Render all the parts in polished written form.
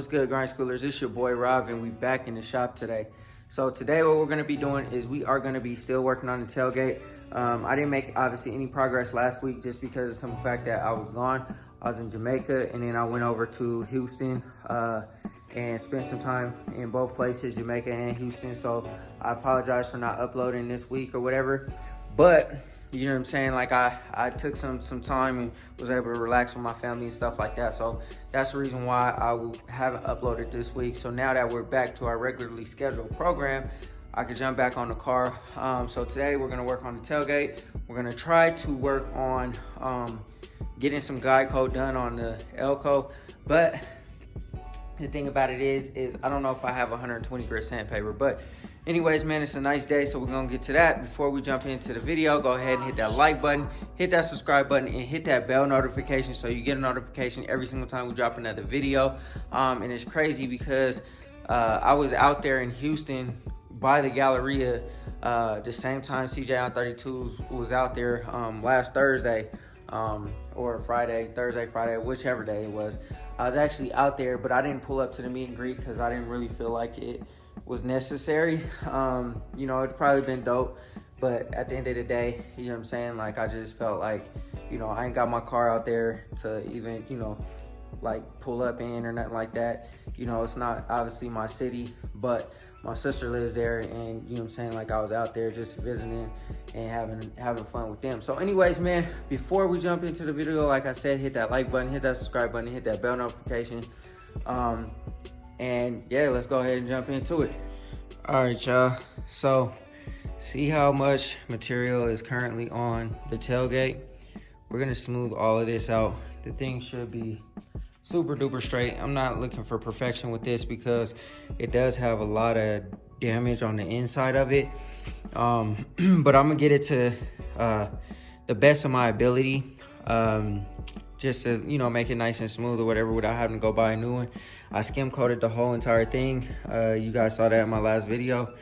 What's good, grind schoolers? It's your boy Rob, and we back in the shop today. So today what we're going to be doing is we are going to be still working on the tailgate. I didn't make obviously any progress last week just because of some fact that I was gone. I was in Jamaica, and then I went over to Houston and spent some time in both places, Jamaica and Houston. So I apologize for not uploading this week or whatever, but you know what I'm saying? Like I took some time and was able to relax with my family and stuff like that. So that's the reason why I haven't uploaded this week. So now that we're back to our regularly scheduled program, I could jump back on the car. So today we're gonna work on the tailgate. We're gonna try to work on getting some guide code done on the Elko. But the thing about it is I don't know if I have 120 grit sandpaper, but anyways, man, it's a nice day, so we're gonna get to that. Before we jump into the video, go ahead and hit that like button, hit that subscribe button, and hit that bell notification so you get a notification every single time we drop another video. And it's crazy because I was out there in Houston by the Galleria the same time CJ on 32 was out there last Thursday, or Thursday, Friday, whichever day it was. I was actually out there, but I didn't pull up to the meet and greet because I didn't really feel like it was necessary. You know, it'd probably been dope, but at the end of the day, you know what I'm saying, like I just felt like, you know, I ain't got my car out there to even, you know, like pull up in or nothing like that. You know, it's not obviously my city, but my sister lives there, and you know what I'm saying, like I was out there just visiting and having fun with them. So anyways, man, before we jump into the video, like I said, hit that like button, hit that subscribe button, hit that bell notification. And yeah, let's go ahead and jump into it. All right, y'all. So see how much material is currently on the tailgate. We're gonna smooth all of this out. The thing should be super duper straight. I'm not looking for perfection with this because it does have a lot of damage on the inside of it. But I'm gonna get it to the best of my ability, just to, you know, make it nice and smooth or whatever without having to go buy a new one. I skim coated the whole entire thing. You guys saw that in my last video,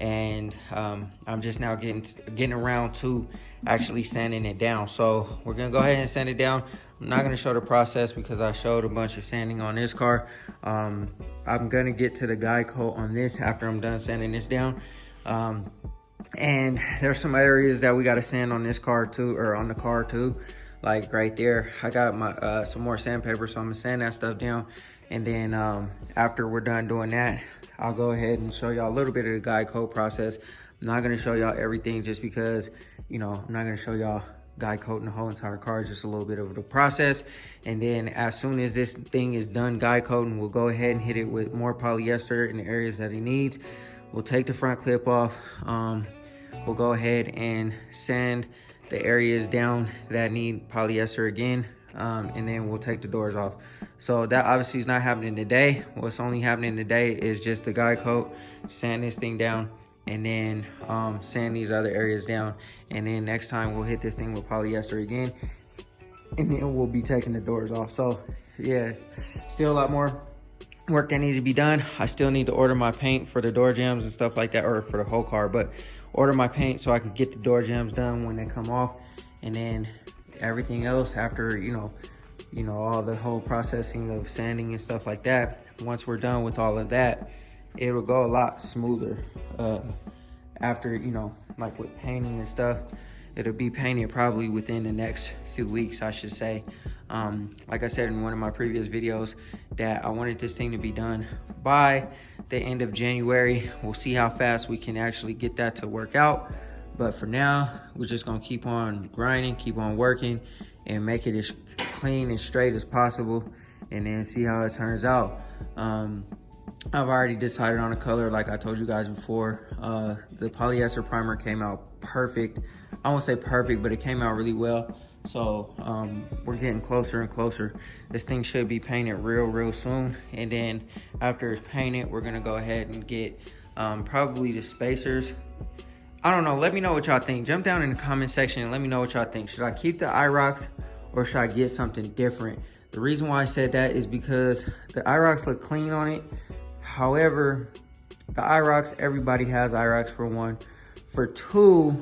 and I'm just now getting around to actually sanding it down. So we're gonna go ahead and sand it down. I'm not gonna show the process because I showed a bunch of sanding on this car. I'm gonna get to the guide coat on this after I'm done sanding this down. And there's some areas that we gotta sand on this car too, or on the car too. Like right there, I got my some more sandpaper, so I'm gonna sand that stuff down. And then after we're done doing that, I'll go ahead and show y'all a little bit of the guide coat process. I'm not gonna show y'all everything just because, you know, I'm not gonna show y'all guide coating the whole entire car, just a little bit of the process. And then as soon as this thing is done guide coating, we'll go ahead and hit it with more polyester in the areas that it needs. We'll take the front clip off. We'll go ahead and sand the areas down that need polyester again, and then we'll take the doors off. So that obviously is not happening today. What's only happening today is just the guide coat, sand this thing down, and then sand these other areas down. And then next time we'll hit this thing with polyester again, and then we'll be taking the doors off. So yeah, still a lot more work that needs to be done. I still need to order my paint for the door jambs and stuff like that, or for the whole car, but order my paint so I can get the door jambs done when they come off. And then everything else after, you know, all the whole processing of sanding and stuff like that, once we're done with all of that, it'll go a lot smoother. After, you know, like with painting and stuff, it'll be painted probably within the next few weeks, I should say. Like I said in one of my previous videos, that I wanted this thing to be done by the end of January. We'll see how fast we can actually get that to work out. But for now, we're just gonna keep on grinding, keep on working, and make it as clean and straight as possible, and then see how it turns out. I've already decided on a color, like I told you guys before. The polyester primer came out perfect. I won't say perfect, but it came out really well. So we're getting closer and closer. This thing should be painted real soon. And then after it's painted, we're gonna go ahead and get probably the spacers. I don't know, let me know what y'all think. Jump down in the comment section and let me know what y'all think. Should I keep the IROC'S or should I get something different? The reason why I said that is because the IROC'S look clean on it. However, the IROC'S, everybody has IROC'S for one. For two,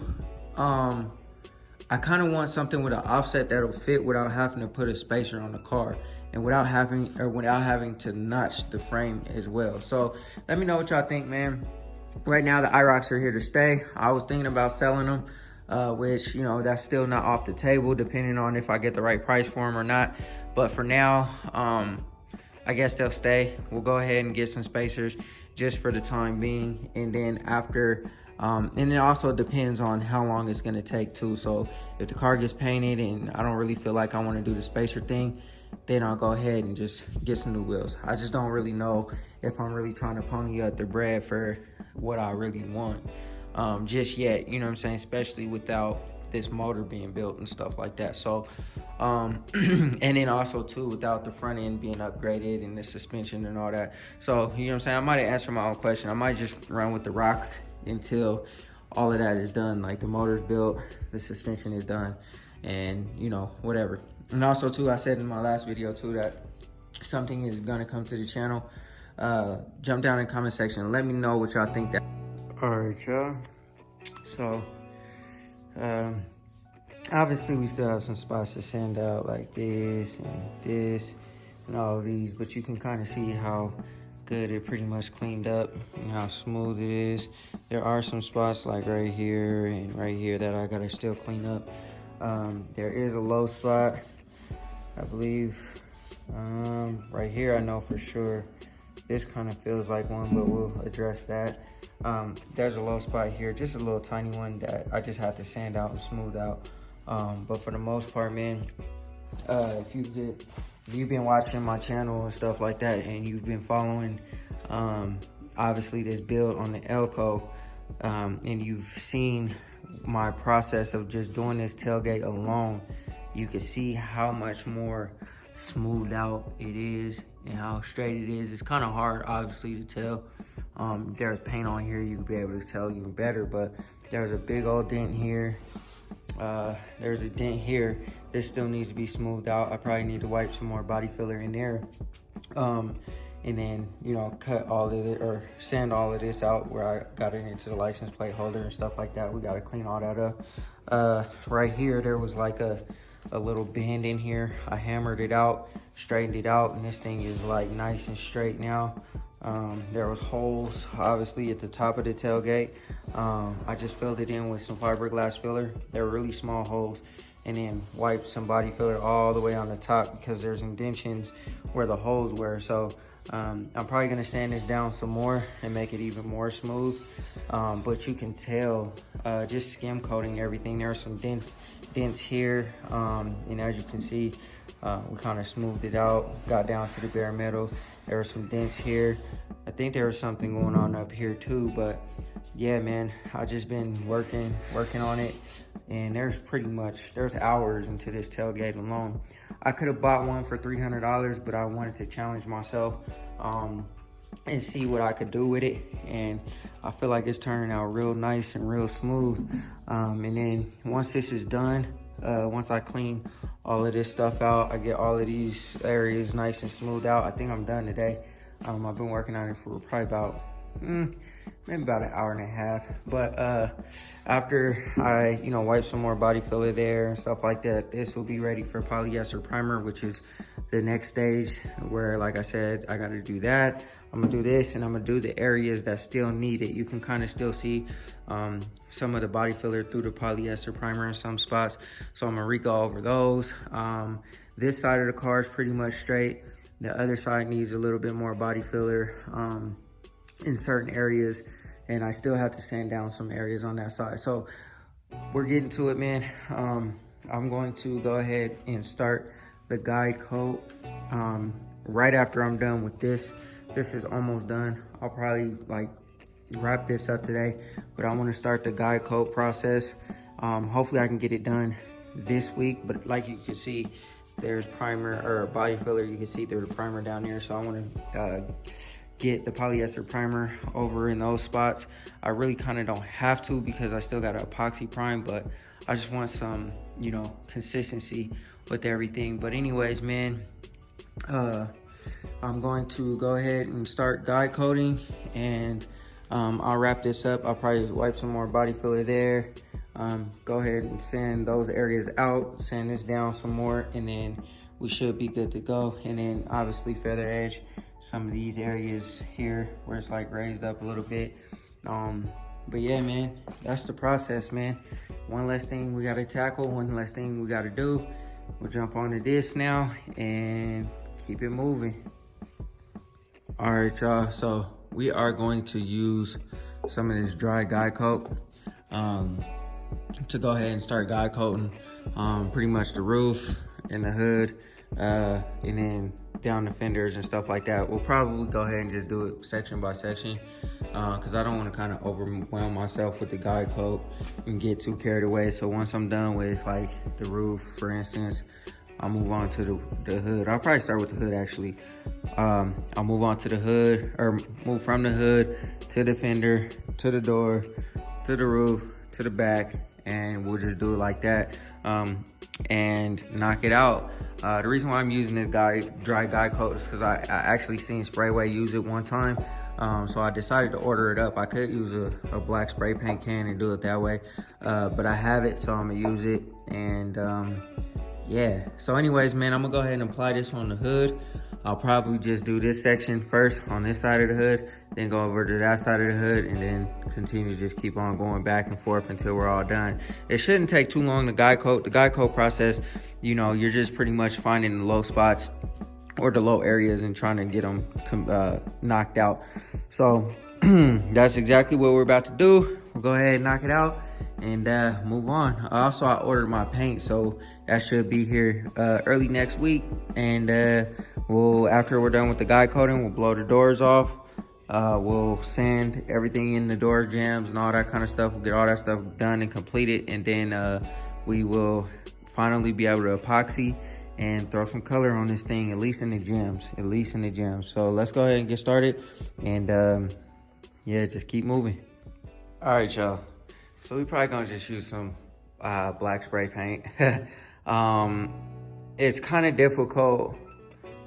I kind of want something with an offset that'll fit without having to put a spacer on the car. and without having to notch the frame as well. So let me know what y'all think, man. Right now the IROC'S are here to stay. I was thinking about selling them, which, you know, that's still not off the table depending on if I get the right price for them or not. But for now, I guess they'll stay. We'll go ahead and get some spacers just for the time being, and then after, and it also depends on how long it's gonna take too. So if the car gets painted and I don't really feel like I want to do the spacer thing, then I'll go ahead and just get some new wheels. I just don't really know if I'm really trying to pony up the bread for what I really want just yet, you know what I'm saying, especially without this motor being built and stuff like that. So and then also too, without the front end being upgraded and the suspension and all that. So, you know what I'm saying, I might answer my own question. I might just run with the rocks until all of that is done, like the motor's built, the suspension is done, and, you know, whatever. And also too, I said in my last video too that something is gonna come to the channel. Jump down in the comment section and let me know what y'all think. That all right, y'all, so obviously we still have some spots to sand out, like this and all of these, but you can kind of see how good it pretty much cleaned up and how smooth it is. There are some spots like right here and right here that I gotta still clean up. There is a low spot, I believe, right here. I know for sure this kind of feels like one, but we'll address that. There's a low spot here, just a little tiny one that I just have to sand out and smooth out. But for the most part, man, if you've been watching my channel and stuff like that, and you've been following obviously this build on the Elko, and you've seen my process of just doing this tailgate alone, you can see how much more smoothed out it is and how straight it is. It's kind of hard obviously to tell. There's paint on here, you could be able to tell even better, but there's a big old dent here. There's a dent here. This still needs to be smoothed out. I probably need to wipe some more body filler in there, and then, you know, cut all of it or sand all of this out where I got it into the license plate holder and stuff like that. We got to clean all that up. Right here there was like a little bend in here. I hammered it out, straightened it out, and this thing is like nice and straight now. There was holes obviously at the top of the tailgate. I just filled it in with some fiberglass filler. They're really small holes, and then wiped some body filler all the way on the top because there's indentions where the holes were. So I'm probably gonna sand this down some more and make it even more smooth. But you can tell just skim coating everything. There are some dents here, and as you can see, we kind of smoothed it out, got down to the bare metal. There were some dents here. I think there was something going on up here too, but yeah, man, I just been working on it, and there's hours into this tailgate alone. I could have bought one for $300, but I wanted to challenge myself and see what I could do with it, and I feel like it's turning out real nice and real smooth. And then once this is done, once I clean all of this stuff out, I get all of these areas nice and smooth out, I think I'm done today. I've been working on it for probably about maybe about an hour and a half. But after I, you know, wipe some more body filler there and stuff like that, this will be ready for polyester primer, which is the next stage, where, like I said, I got to do that. I'm gonna do this, and I'm gonna do the areas that still need it. You can kind of still see some of the body filler through the polyester primer in some spots, so I'm gonna re-go over those. This side of the car is pretty much straight. The other side needs a little bit more body filler in certain areas, and I still have to sand down some areas on that side. So we're getting to it, man. I'm going to go ahead and start the guide coat right after I'm done with this. This is almost done. I'll probably like wrap this up today, but I want to start the guide coat process. Hopefully I can get it done this week, but like you can see, there's primer or body filler. You can see there's a primer down there, so I want to get the polyester primer over in those spots. I really kind of don't have to because I still got an epoxy prime, but I just want some, you know, consistency with everything. But anyways, man, I'm going to go ahead and start guide coating, and I'll wrap this up. I'll probably wipe some more body filler there, go ahead and sand those areas out, sand this down some more, and then we should be good to go. And then obviously feather edge some of these areas here where it's like raised up a little bit. But yeah, man, that's the process, man. One less thing we gotta tackle, one less thing we gotta do. We'll jump onto this now and keep it moving. All right, y'all, so we are going to use some of this dry guide coat to go ahead and start guide coating pretty much the roof and the hood, and then down the fenders and stuff like that. We'll probably go ahead and just do it section by section, because I don't want to kind of overwhelm myself with the guide coat and get too carried away. So once I'm done with like the roof, for instance, I'll move on to the hood. I'll probably start with the hood actually. I'll move on to the hood, or move from the hood to the fender, to the door, to the roof, to the back, and we'll just do it like that, and knock it out. The reason why I'm using this dry guide coat is because I actually seen Sprayway use it one time. So I decided to order it up. I could use a black spray paint can and do it that way, but I have it, so I'm gonna use it. And yeah, so anyways, man, I'm gonna go ahead and apply this on the hood. I'll probably just do this section first on this side of the hood, then go over to that side of the hood, and then continue to just keep on going back and forth until we're all done. It shouldn't take too long to guide coat. The guide coat process, you know, you're just pretty much finding the low spots or the low areas and trying to get them knocked out. So that's exactly what we're about to do. We'll go ahead and knock it out and move on. Also, I ordered my paint, so that should be here early next week. And after we're done with the guide coating, we'll blow the doors off. We'll sand everything in the door jambs and all that kind of stuff. We'll get all that stuff done and completed, and then we will finally be able to epoxy and throw some color on this thing, at least in the gems. So let's go ahead and get started, and yeah, just keep moving. All right, y'all, so we probably gonna just use some black spray paint. It's kind of difficult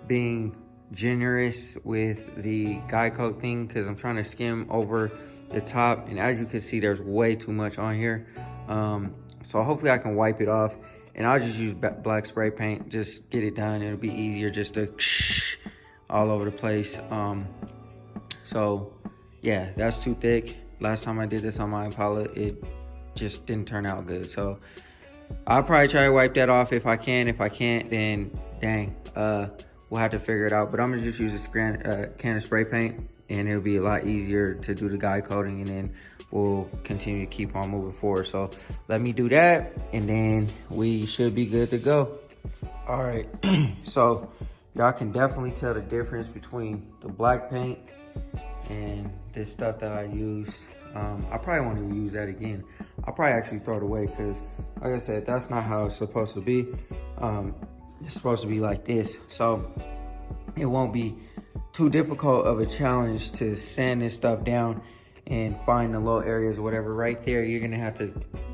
being generous with the guide coat thing because I'm trying to skim over the top, and as you can see, there's way too much on here. So hopefully I can wipe it off, and I'll just use black spray paint, just get it done. It'll be easier just to all over the place. So yeah, that's too thick. Last time I did this on my Impala, it just didn't turn out good. So I'll probably try to wipe that off if I can. If I can't, then dang, we'll have to figure it out. But I'm gonna just use a can of spray paint, and it'll be a lot easier to do the guide coating, and then we'll continue to keep on moving forward. So let me do that, and then we should be good to go. All right, so y'all can definitely tell the difference between the black paint and this stuff that I used. I probably won't even use that again. I'll probably actually throw it away because, like I said, that's not how it's supposed to be. It's supposed to be like this. So it won't be too difficult of a challenge to sand this stuff down and find the low areas or whatever. Right there, you're gonna have to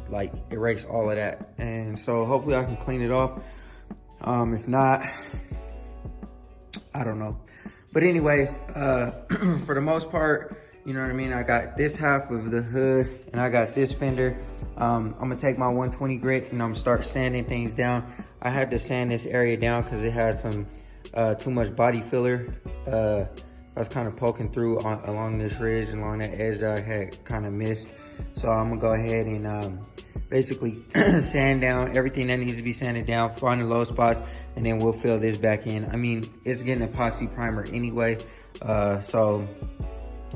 like erase all of that. And so hopefully I can clean it off. If not, I don't know. But anyways, for the most part, you know what I mean? I got this half of the hood and I got this fender. I'm gonna take my 120 grit and I'm gonna start sanding things down. I had to sand this area down because it had some too much body filler. I was kind of poking through along this ridge, along that edge that I had kind of missed. So I'm gonna go ahead and basically sand down everything that needs to be sanded down, find the low spots, and then we'll fill this back in. I mean, it's getting epoxy primer anyway, so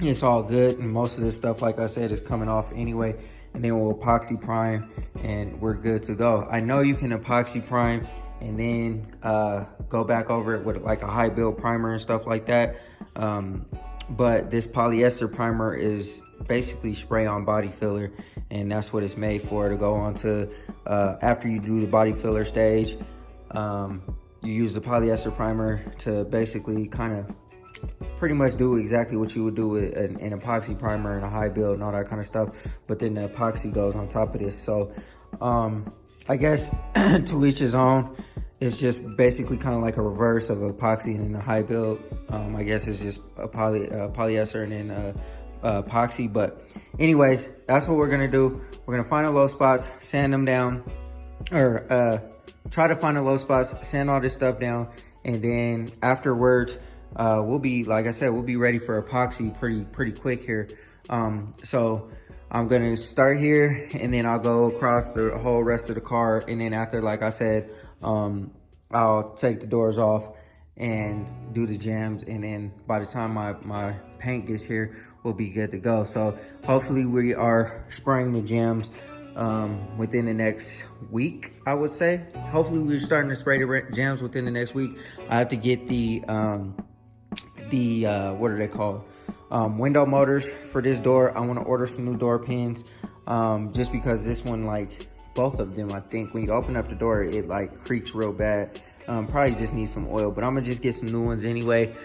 it's all good. And most of this stuff, like I said, is coming off anyway. And then we'll epoxy prime and we're good to go. I know you can epoxy prime and then go back over it with like a high build primer and stuff like that. But this polyester primer is basically spray on body filler, and that's what it's made for, to go on to after you do the body filler stage. You use the polyester primer to basically kind of pretty much do exactly what you would do with an epoxy primer and a high build and all that kind of stuff, but then the epoxy goes on top of this. So I guess to each his own. It's just basically kind of like a reverse of epoxy, and then a high build, I guess, is just a polyester and then epoxy. But anyways, that's what we're gonna do. We're gonna find the low spots, sand them down, try to find the low spots, sand all this stuff down, and then afterwards, we'll be, like I said, we'll be ready for epoxy pretty quick here. So I'm gonna start here, and then I'll go across the whole rest of the car, and then after, like I said, I'll take the doors off and do the jams, and then by the time my paint gets here, we'll be good to go. So hopefully we are spraying the jams within the next week, I would say. Hopefully we're starting to spray the jams within the next week. I have to get the what are they called? Window motors for this door. I want to order some new door pins, just because this one, like both of them, I think when you open up the door, it like creaks real bad. Probably just need some oil, but I'm gonna just get some new ones anyway,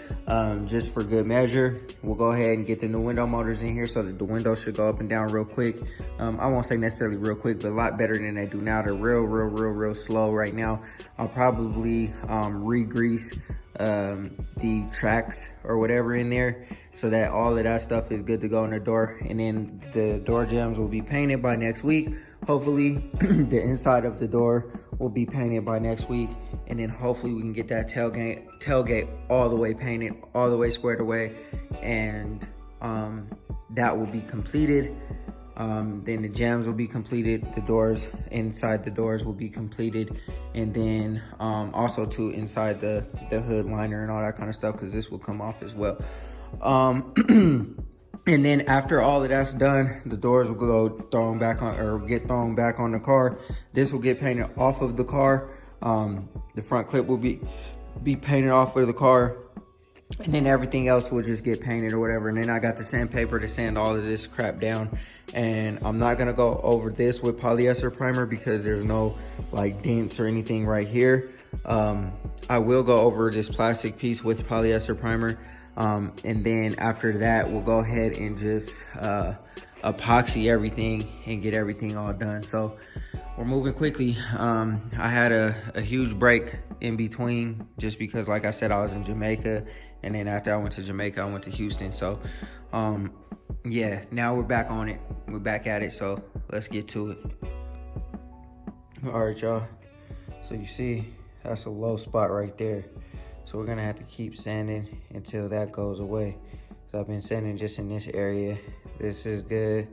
just for good measure. We'll go ahead and get the new window motors in here so that the window should go up and down real quick. I won't say necessarily real quick, but a lot better than they do now. They're real slow right now. I'll probably re-grease the tracks or whatever in there so that all of that stuff is good to go in the door. And then the door jambs will be painted by next week. Hopefully the inside of the door will be painted by next week, and then hopefully we can get that tailgate all the way painted, all the way squared away, and that will be completed. Then the jams will be completed, the doors, inside the doors will be completed, and then also too inside the hood liner and all that kind of stuff, because this will come off as well. And then after all of that's done, the doors will go thrown back on, or get thrown back on the car. This will get painted off of the car. The front clip will be painted off of the car, and then everything else will just get painted or whatever. And then I got the sandpaper to sand all of this crap down. And I'm not gonna go over this with polyester primer because there's no like dents or anything right here. I will go over this plastic piece with polyester primer. And then after that, we'll go ahead and just epoxy everything and get everything all done. So we're moving quickly. I had a huge break in between just because, like I said, I was in Jamaica, and then after I went to Jamaica, I went to Houston. So yeah, now we're back on it. We're back at it, so let's get to it. All right, y'all. So you see, that's a low spot right there. So we're gonna have to keep sanding until that goes away. So I've been sanding just in this area. This is good,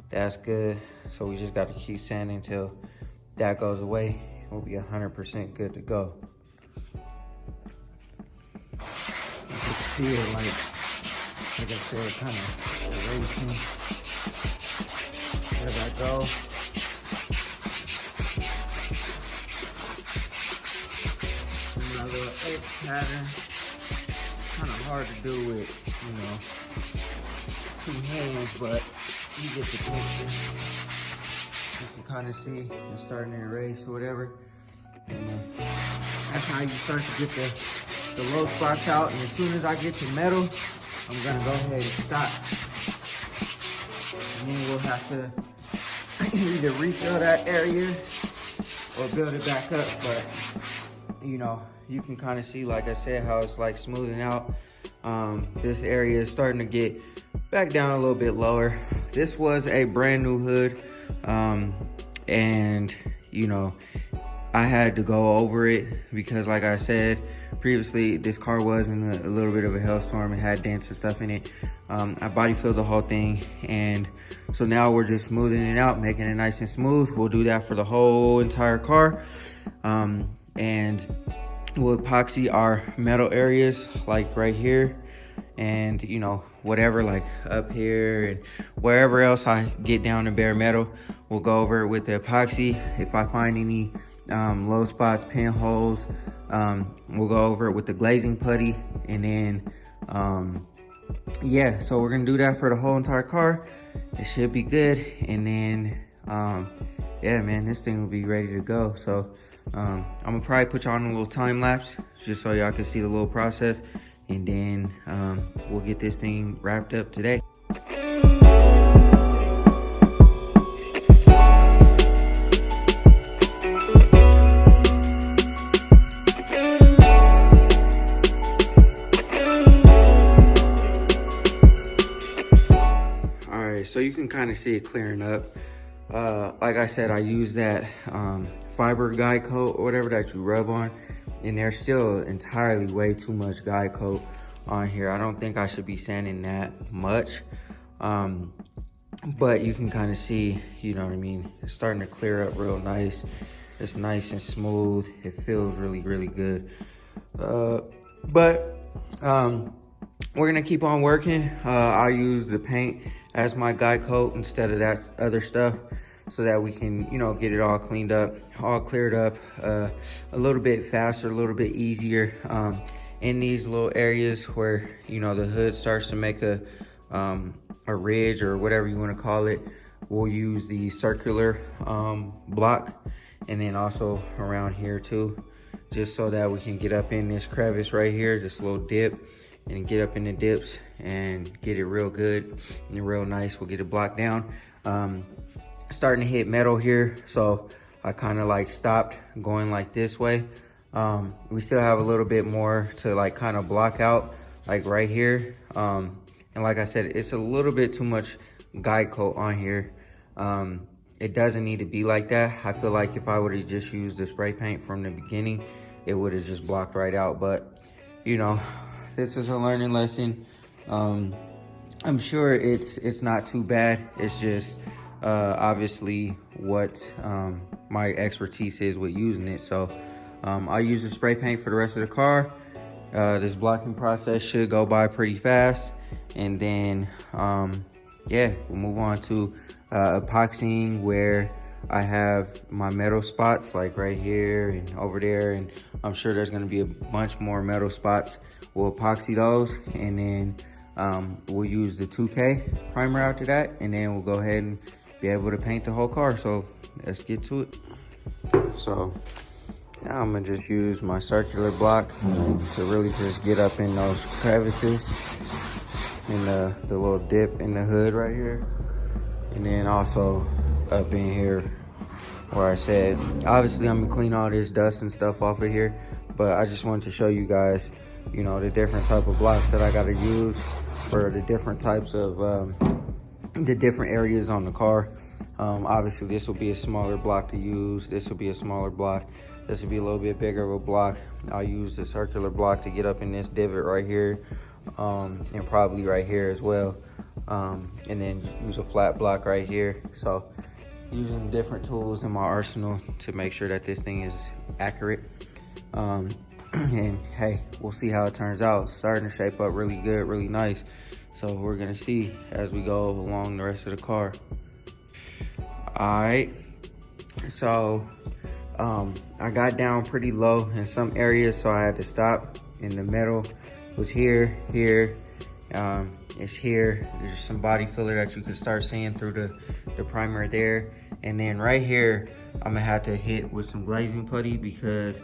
that's good. So we just gotta keep sanding until that goes away. We'll be 100% good to go. You can see it like I said, kind of erasing. There that go. Pattern, kind of hard to do with, you know, 2 hands, but you get the picture. You can kind of see it's starting to erase or whatever. And that's how you start to get the low spots out. And as soon as I get to metal, I'm gonna go ahead and stop. And then we'll have to either refill that area or build it back up. But you know, you can kind of see, like I said, how it's like smoothing out. This area is starting to get back down a little bit lower. This was a brand new hood, and you know, I had to go over it because, like I said previously, this car was in a little bit of a hailstorm. It had dents and stuff in it. I body filled the whole thing, and so now we're just smoothing it out, making it nice and smooth. We'll do that for the whole entire car, and we'll epoxy our metal areas like right here, and you know, whatever, like up here and wherever else I get down to bare metal, we'll go over it with the epoxy. If I find any low spots, pinholes, we'll go over it with the glazing putty. And then yeah, so we're gonna do that for the whole entire car. It should be good. And then yeah, man, this thing will be ready to go. So I'm gonna probably put you on a little time lapse just so y'all can see the little process, and then we'll get this thing wrapped up today. All right, so you can kind of see it clearing up. Like I said, I use that fiber guide coat or whatever that you rub on, and there's still entirely way too much guide coat on here. I don't think I should be sanding that much, but you can kind of see, you know what I mean, it's starting to clear up real nice. It's nice and smooth. It feels really, really good. But we're gonna keep on working. I'll use the paint as my guide coat instead of that other stuff, so that we can, you know, get it all cleaned up, all cleared up a little bit faster, a little bit easier. In these little areas where, you know, the hood starts to make a ridge or whatever you want to call it, we'll use the circular block, and then also around here too, just so that we can get up in this crevice right here, this little dip, and get up in the dips and get it real good and real nice. We'll get it blocked down. Starting to hit metal here, so I kind of like stopped going like this way. We still have a little bit more to like kind of block out, like right here. And like I said, it's a little bit too much guide coat on here. It doesn't need to be like that. I feel like if I would have just used the spray paint from the beginning, it would have just blocked right out. But, you know, this is a learning lesson. I'm sure it's not too bad. It's just obviously what my expertise is with using it. So I'll use the spray paint for the rest of the car. This blocking process should go by pretty fast, and then yeah, we'll move on to epoxying, where I have my metal spots like right here and over there, and I'm sure there's going to be a bunch more metal spots. We'll epoxy those, and then we'll use the 2K primer after that, and then we'll go ahead and be able to paint the whole car. So let's get to it. So now I'm gonna just use my circular block to really just get up in those crevices in the little dip in the hood right here, and then also up in here where I said, obviously I'm gonna clean all this dust and stuff off of here, but I just wanted to show you guys, you know, the different type of blocks that I gotta use for the different types of the different areas on the car. Obviously this will be a smaller block to use. This will be a smaller block. This will be a little bit bigger of a block. I'll use the circular block to get up in this divot right here, and probably right here as well. And then use a flat block right here. So using different tools in my arsenal to make sure that this thing is accurate. And hey, we'll see how it turns out. It's starting to shape up really good, really nice. So we're gonna see as we go along the rest of the car. All right, so I got down pretty low in some areas, so I had to stop. In the metal was here, it's here. There's some body filler that you can start seeing through the primer there. And then right here, I'm gonna have to hit with some glazing putty, because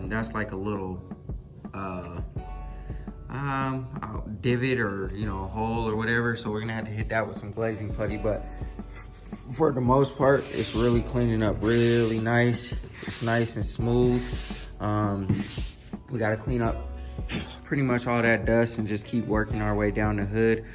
that's like a little divot, or, you know, hole or whatever. So we're gonna have to hit that with some glazing putty. But for the most part, it's really cleaning up really nice. It's nice and smooth. We got to clean up pretty much all that dust and just keep working our way down the hood.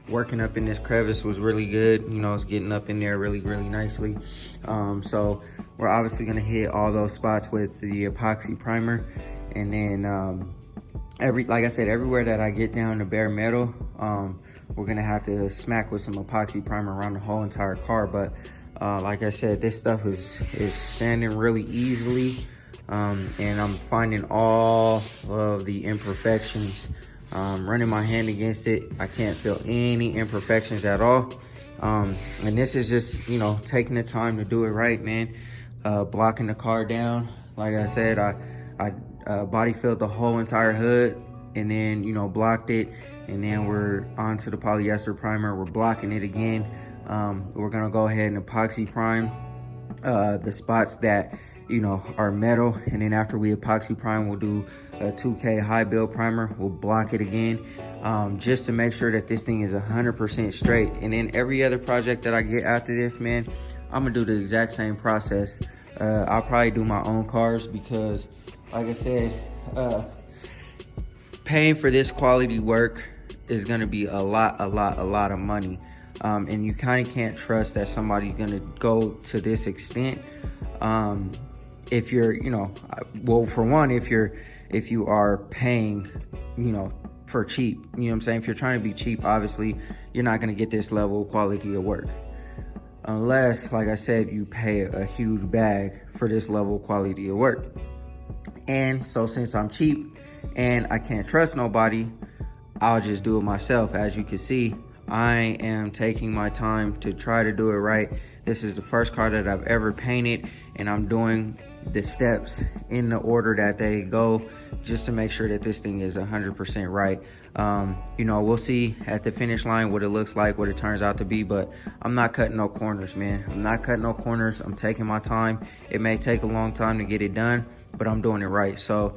Working up in this crevice was really good. You know, it's getting up in there really, really nicely. So we're obviously going to hit all those spots with the epoxy primer. And then like I said, everywhere that I get down to bare metal, we're gonna have to smack with some epoxy primer around the whole entire car. But like I said, this stuff is sanding really easily, and I'm finding all of the imperfections. Running my hand against it, I can't feel any imperfections at all. And this is just, you know, taking the time to do it right, man. Blocking the car down. Like I said, I body filled the whole entire hood, and then, you know, blocked it. And then we're onto the polyester primer. We're blocking it again. We're gonna go ahead and epoxy prime the spots that, you know, are metal. And then after we epoxy prime, we'll do a 2K high build primer. We'll block it again, just to make sure that this thing is 100% straight. And then every other project that I get after this, man, I'm gonna do the exact same process. I'll probably do my own cars, because like I said, paying for this quality work is gonna be a lot of money. And you kind of can't trust that somebody's gonna go to this extent. If you're, you know, well, for one, if you are paying, you know, for cheap, you know what I'm saying? If you're trying to be cheap, obviously you're not gonna get this level of quality of work. Unless, like I said, you pay a huge bag for this level of quality of work. And so since I'm cheap and I can't trust nobody, I'll just do it myself. As you can see, I am taking my time to try to do it right. This is the first car that I've ever painted, and I'm doing the steps in the order that they go, just to make sure that this thing is 100% right. You know, we'll see at the finish line what it looks like, what it turns out to be, but I'm not cutting no corners, man. I'm not cutting no corners. I'm taking my time. It may take a long time to get it done, but I'm doing it right. So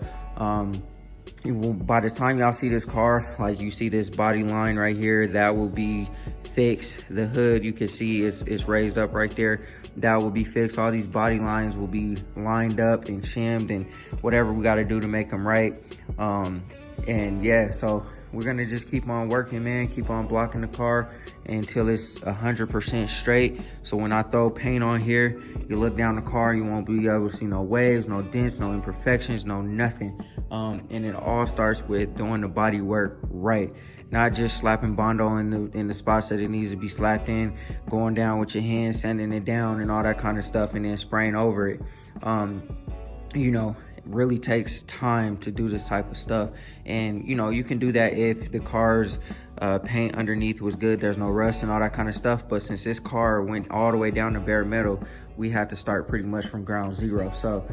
by the time y'all see this car, like you see this body line right here, that will be fixed. The hood, you can see is raised up right there. That will be fixed. All these body lines will be lined up and shimmed and whatever we got to do to make them right. And yeah, so we're gonna just keep on working, man. Keep on blocking the car until it's 100% straight. So when I throw paint on here, you look down the car, you won't be able to see no waves, no dents, no imperfections, no nothing. And it all starts with doing the body work right. Not just slapping Bondo in the spots that it needs to be slapped in, going down with your hands, sanding it down and all that kind of stuff, and then spraying over it. You know, it really takes time to do this type of stuff. And, you know, you can do that if the car's paint underneath was good, there's no rust and all that kind of stuff. But since this car went all the way down to bare metal, we had to start pretty much from ground zero. So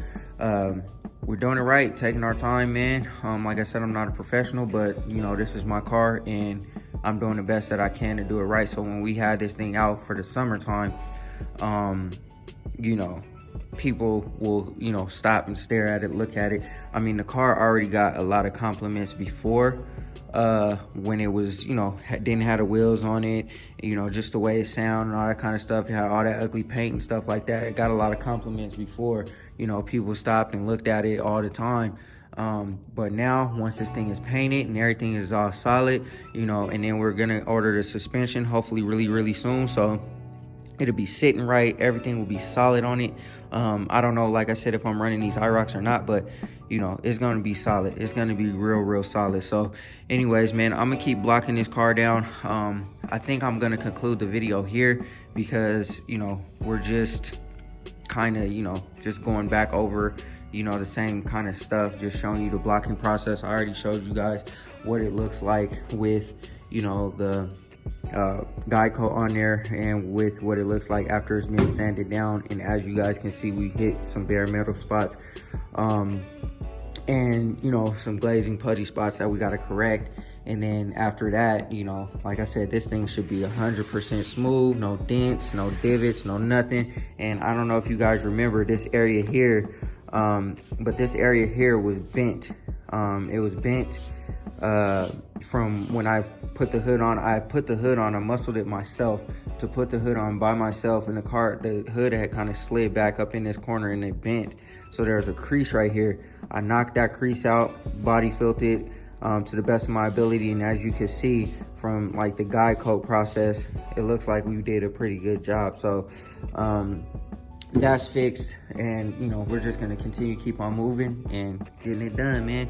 we're doing it right, taking our time, man. Like I said, I'm not a professional, but you know, this is my car and I'm doing the best that I can to do it right. So when we had this thing out for the summertime, you know, people will, you know, stop and stare at it, look at it. I mean, the car already got a lot of compliments before, when it was, you know, didn't have the wheels on it, you know, just the way it sounded and all that kind of stuff. It had all that ugly paint and stuff like that. It got a lot of compliments before, you know, people stopped and looked at it all the time. But now once this thing is painted and everything is all solid, you know, and then we're gonna order the suspension hopefully really soon. So it'll be sitting right, everything will be solid on it. I don't know, like I said, if I'm running these IROC'S or not, but you know, it's gonna be solid. It's gonna be real solid. So anyways, man, I'm gonna keep blocking this car down. I think I'm gonna conclude the video here because, you know, we're just kind of, you know, just going back over, you know, the same kind of stuff, just showing you the blocking process. I already showed you guys what it looks like with, you know, the guide coat on there and with what it looks like after it's been sanded down. And as you guys can see, we hit some bare metal spots, and you know, some glazing putty spots that we got to correct. And then after that, you know, like I said, this thing should be 100% smooth, no dents, no divots, no nothing. And I don't know if you guys remember this area here, but this area here was bent. It was bent from when I put the hood on. I put the hood on, I muscled it myself to put the hood on by myself, and the hood had kind of slid back up in this corner and it bent. So there's a crease right here. I knocked that crease out, body filled it to the best of my ability, and as you can see from like the guide coat process, it looks like we did a pretty good job. So that's fixed, and you know, we're just gonna continue keep on moving and getting it done, man.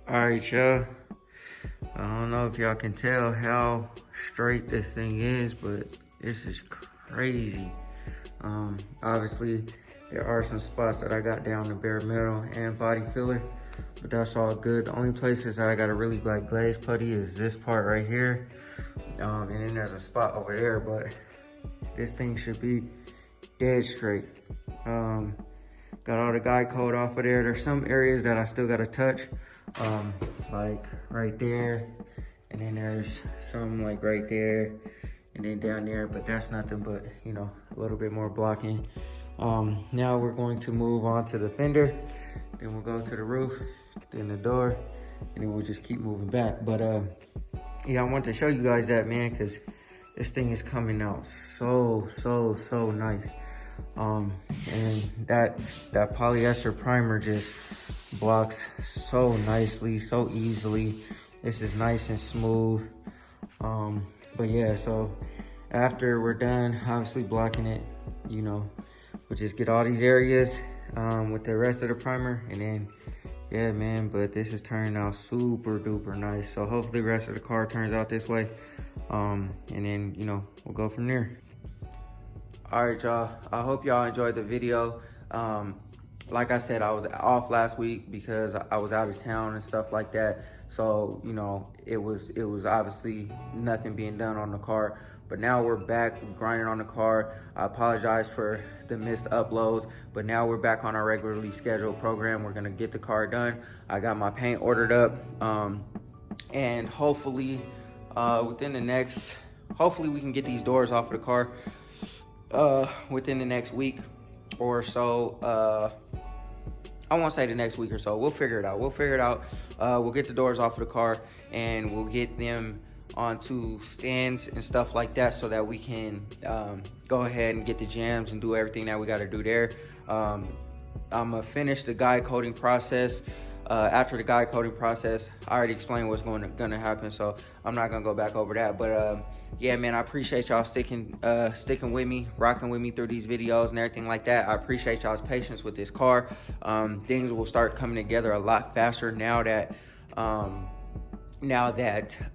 All right, y'all, I don't know if y'all can tell how straight this thing is, but this is crazy. Obviously there are some spots that I got down to bare metal and body filler, but that's all good. The only places that I got to really like glaze putty is this part right here, and then there's a spot over there, but this thing should be dead straight. Got all the guide coat off of there. There's some areas that I still got to touch, like right there, and then there's some like right there and then down there, but that's nothing but, you know, a little bit more blocking. Now we're going to move on to the fender, then we'll go to the roof, then the door, and then we'll just keep moving back. But yeah, I want to show you guys that, man, because this thing is coming out so nice. And that polyester primer just blocks so nicely, so easily. This is nice and smooth. But yeah, so after we're done, obviously blocking it, you know, we'll just get all these areas with the rest of the primer, and then, yeah, man, but this is turning out super duper nice. So hopefully the rest of the car turns out this way. And then, you know, we'll go from there. All right, y'all, I hope y'all enjoyed the video. Like I said, I was off last week because I was out of town and stuff like that. So, you know, it was obviously nothing being done on the car. But now we're back grinding on the car. I apologize for the missed uploads, but now we're back on our regularly scheduled program. We're gonna get the car done. I got my paint ordered up, and hopefully within the next, hopefully we can get these doors off of the car within the next week or so. I won't say the next week or so. We'll figure it out. We'll get the doors off of the car, and we'll get them onto stands and stuff like that, so that we can go ahead and get the jams and do everything that we got to do there. I'm gonna finish the guide coating process. After the guide coating process, I already explained what's gonna happen, so I'm not gonna go back over that. But yeah, man, I appreciate y'all sticking with me, rocking with me through these videos and everything like that. I appreciate y'all's patience with this car. Things will start coming together a lot faster now that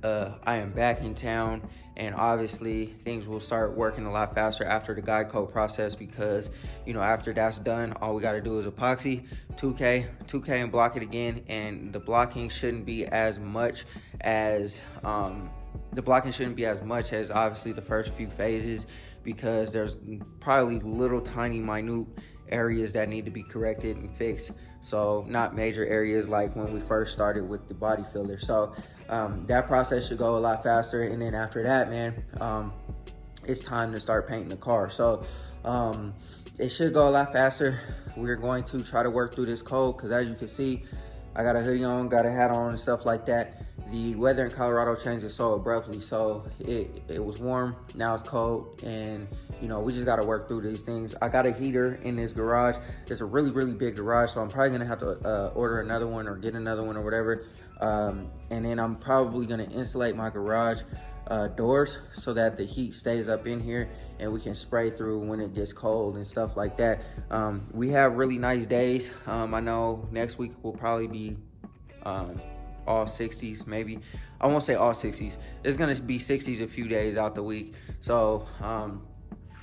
I am back in town, and obviously things will start working a lot faster after the guide coat process, because, you know, after that's done, all we got to do is epoxy 2K and block it again. And the blocking shouldn't be as much as obviously the first few phases, because there's probably little tiny minute areas that need to be corrected and fixed. So not major areas like when we first started with the body filler. So that process should go a lot faster. And then after that, man, it's time to start painting the car. So it should go a lot faster. We're going to try to work through this cold, because as you can see, I got a hoodie on, got a hat on and stuff like that. The weather in Colorado changes so abruptly. So it was warm, now it's cold, and you know, we just got to work through these things. I got a heater in this garage. It's a really, really big garage, so I'm probably gonna have to order another one or get another one or whatever. And then I'm probably gonna insulate my garage doors so that the heat stays up in here and we can spray through when it gets cold and stuff like that. We have really nice days. I know next week will probably be all 60s, maybe. I won't say all 60s. It's gonna be 60s a few days out the week. So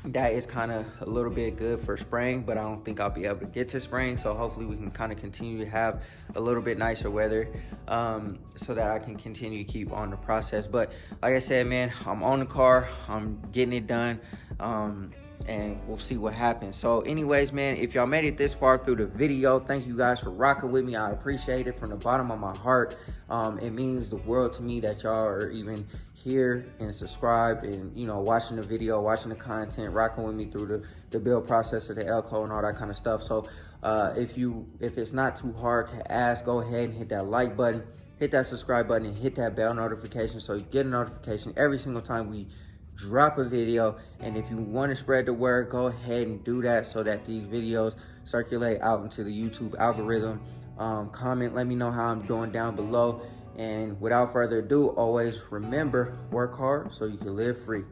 that is kind of a little bit good for spring, but I don't think I'll be able to get to spring. So hopefully we can kind of continue to have a little bit nicer weather, so that I can continue to keep on the process. But like I said, man, I'm on the car, I'm getting it done, and we'll see what happens. So anyways, man, if y'all made it this far through the video, thank you guys for rocking with me. I appreciate it from the bottom of my heart. It means the world to me that y'all are even here and subscribed and, you know, watching the video, watching the content, rocking with me through the build process of the L-Code and all that kind of stuff. So if it's not too hard to ask, go ahead and hit that like button, hit that subscribe button, and hit that bell notification so you get a notification every single time we drop a video. And if you want to spread the word, go ahead and do that so that these videos circulate out into the YouTube algorithm. Comment, let me know how I'm doing down below. And without further ado, always remember, work hard so you can live free.